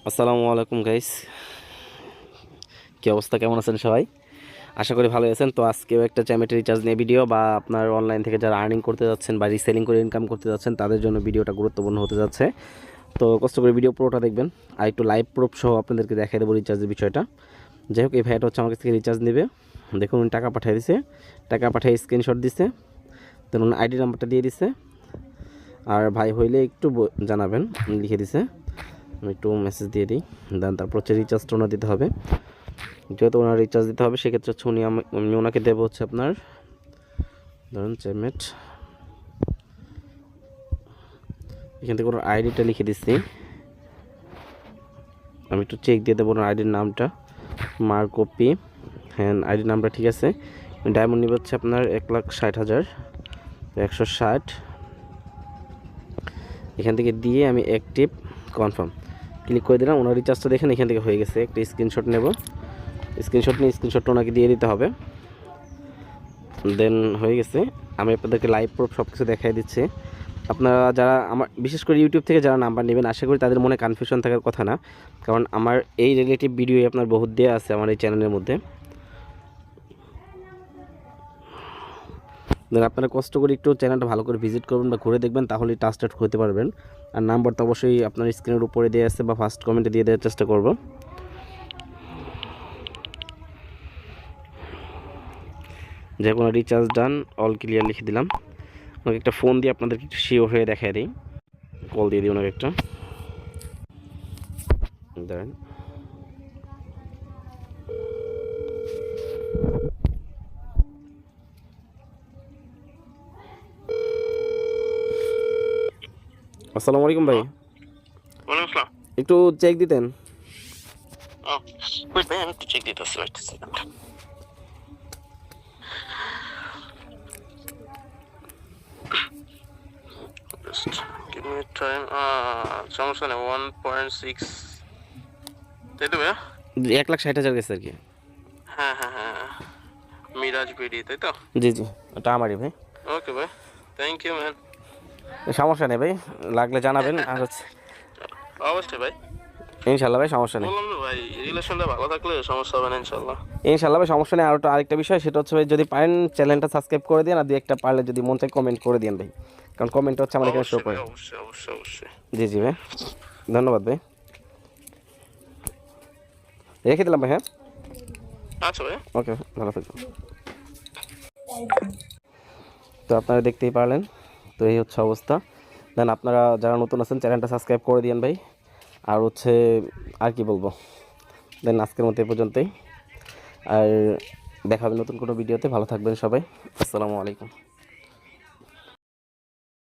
আসসালামু আলাইকুম গাইস, কি অবস্থা? কেমন আছেন সবাই? আশা করি ভালো আছেন। তো আজকেও একটা চ্যামেটের রিচার্জ নিয়ে ভিডিও, বা আপনার অনলাইন থেকে যারা আর্নিং করতে যাচ্ছেন বা রিসেলিং করে ইনকাম করতে যাচ্ছেন তাদের জন্য ভিডিওটা গুরুত্বপূর্ণ হতে যাচ্ছে। তো কষ্ট করে ভিডিও পুরোটা দেখবেন, আর একটু লাইভ প্রুফ সহ আপনাদেরকে দেখাই দেবো রিচার্জের বিষয়টা। যাই হোক, এই ভাইটা হচ্ছে আমার কাছ থেকে রিচার্জ নেবে। দেখুন, উনি টাকা পাঠিয়ে দিছে, টাকা পাঠিয়ে স্ক্রিনশট দিছে, তখন উনি আইডি নাম্বারটা দিয়ে দিছে। আর ভাই হইলে একটু জানাবেন, লিখে দিছে। আমি একটু মেসেজ দিয়ে দিই, দেন তারপর হচ্ছে রিচার্জটা ওনার দিতে হবে। যেহেতু ওনার রিচার্জ দিতে হবে, সেক্ষেত্রে হচ্ছে আমি ওনাকে দেবো হচ্ছে আপনার, ধরুন চ্যামেট, এখান থেকে ওনার আইডিটা লিখে দিচ্ছি। আমি একটু চেক দিয়ে দেবো ওনার আইডির নামটা, মার্কপি। হ্যাঁ, আইডির নামটা ঠিক আছে। ডায়মন্ড নিবে হচ্ছে আপনার 1,60,000, 160। এখান থেকে দিয়ে আমি অ্যাক্টিভ কনফার্ম ক্লিক করে দিলাম। ওনার রিচার্জটা দেখেন এখান থেকে হয়ে গেছে। একটা স্ক্রিনশট নেব, স্ক্রিনশট নিয়ে স্ক্রিনশটটা ওনাকে দিয়ে দিতে হবে। দেন হয়ে গেছে। আমি আপনাদেরকে লাইভ প্রুফ সব কিছু দেখাই দিচ্ছি। আপনারা যারা আমার, বিশেষ করে ইউটিউব থেকে যারা নাম্বার নেবেন, আশা করি তাদের মনে কনফিউশন থাকার কথা না, কারণ আমার এই রিলেটিভ ভিডিও আপনার বহুত দেওয়া আছে আমার এই চ্যানেলের মধ্যে। দেন আপনারা কষ্ট করে একটু চ্যানেলটা ভালো করে ভিজিট করবেন বা ঘুরে দেখবেন, তাহলেই ট্রাস্টেড হতে পারবেন। আর নাম্বার তো অবশ্যই আপনার স্ক্রিনের উপরে দিয়ে আসছে বা ফার্স্ট কমেন্টে দিয়ে দেওয়ার চেষ্টা করব। যে কোনো রিচার্জ ডান, অল ক্লিয়ার লিখে দিলাম। ওনাকে একটা ফোন দিয়ে আপনাদেরকে একটু শিওর হয়ে দেখাই দিই। কল দিয়ে দিই ওনাকে একটা, দাঁড়ান। আসসালামু আলাইকুম ভাই। ওয়ালাইকুম আসসালাম। একটু চেক দিতেন। ওয়েট ভাই, আমি একটু চেক দিতেছি, wait second. Just give me time. সমস্যা নেই, 1.6, তাই তো ভাইয়া? 1,60,000 গেছে আর কি। হ্যাঁ হ্যাঁ হ্যাঁ, মিরাজ বিডি, তাই তো? জি জি, ওটা আমারই ভাই। ওকে ভাই, থ্যাংক ইউ ম্যান। সমস্যা নেই ভাই, লাগলে জানাবেন। আর হচ্ছে অবশ্যই ভাই, ইনশাল্লাহ ভাই, সমস্যা নেই। বললাম তো ভাই, রিলেশনটা ভালো থাকলে সমস্যা হবে না ইনশাল্লাহ। ইনশাল্লাহ ভাই, সমস্যা নেই। আর আরেকটা বিষয়, সেটা হচ্ছে ভাই, যদি পারেন চ্যানেলটা সাবস্ক্রাইব করে দিন, আর দু একটা পারলে যদি মন চায় কমেন্ট করে দিন ভাই, কারণ কমেন্ট হচ্ছে আমার এখানে শো অবশ্যই ভাই, করে। অবশ্যই অবশ্যই অবশ্যই। জি জি ভাই, ধন্যবাদ ভাই। রেখে দিলাম ভাই। হ্যাঁ, আচ্ছা ভাই, ওকে, ভালো থাকবেন। তো আপনারা দেখতেই পারলেন, তো এই হচ্ছে অবস্থা। দেন আপনারা যারা নতুন আছেন চ্যানেলটা সাবস্ক্রাইব করে দিন ভাই। আর হচ্ছে আর কি বলবো, দেন আজকের মতো এই পর্যন্তই। আর দেখা হবে নতুন কোনো ভিডিওতে। ভালো থাকবেন সবাই। আসসালামু আলাইকুম।